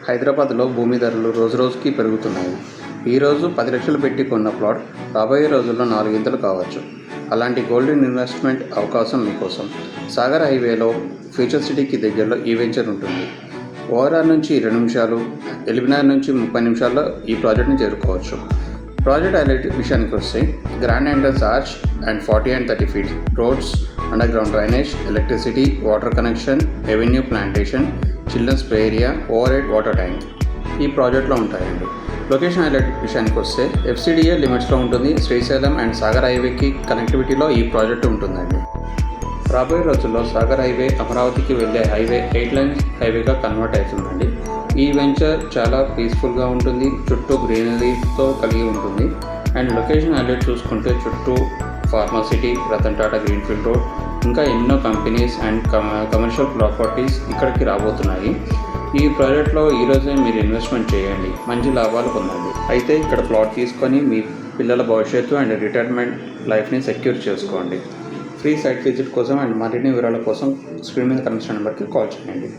హైదరాబాద్లో భూమి ధరలు రోజురోజుకి పెరుగుతున్నాయి. ఈరోజు 10 లక్షలు పెట్టి కొన్న ప్లాట్ రాబోయే రోజుల్లో 4 కావచ్చు. అలాంటి గోల్డెన్ ఇన్వెస్ట్మెంట్ అవకాశం మీకోసం. సాగర్ హైవేలో ఫ్యూచర్ సిటీకి దగ్గరలో ఈ వెంచర్ ఉంటుంది. ఓఆర్ఆర్ నుంచి 20 నిమిషాలు, ఎల్బీనగర్ నుంచి 30 నిమిషాల్లో ఈ ప్రాజెక్ట్ని చేరుకోవచ్చు. ప్రాజెక్ట్ హైలైట్ విషయానికి వస్తే grand entrance arch and 40 and 30 feet roads, underground drainage, electricity, water connection, revenue plantation, children's play area, overhead water tank ఈ ప్రాజెక్ట్లో ఉంటాయండి. లొకేషన్ హైలైట్ విషయానికి వస్తే FCDA లిమిట్స్లో ఉంటుంది. శ్రీశైలం అండ్ సాగర్ హైవేకి కనెక్టివిటీలో ఈ ప్రాజెక్ట్ ఉంటుందండి. రాబోయే రోజుల్లో సాగర్ హైవే అమరావతికి వెళ్ళే హైవే 8 lanes హైవేగా కన్వర్ట్ అవుతుందండి. ఈ వెంచర్ చాలా పీస్ఫుల్గా ఉంటుంది, చుట్టూ గ్రీనరీతో కలిగి ఉంటుంది. అండ్ లొకేషన్ హైలైట్ చూసుకుంటే చుట్టూ pharma city, Ratan Tata greenfield road, ఇంకా ఎన్నో కంపెనీస్ అండ్ కమర్షియల్ ప్రాపర్టీస్ ఇక్కడికి రాబోతున్నాయి. ఈ ప్రాజెక్ట్లో ఈరోజే మీరు ఇన్వెస్ట్మెంట్ చేయండి, మంచి లాభాలు పొందండి. అయితే ఇక్కడ ప్లాట్ తీసుకొని మీ పిల్లల భవిష్యత్తు అండ్ రిటైర్మెంట్ లైఫ్ని సెక్యూర్ చేసుకోండి. ఫ్రీ సైట్ విజిట్ కోసం అండ్ మరిన్ని వివరాల కోసం స్క్రీన్ మీద కనిపిస్తున్న నెంబర్కి కాల్ చేయండి.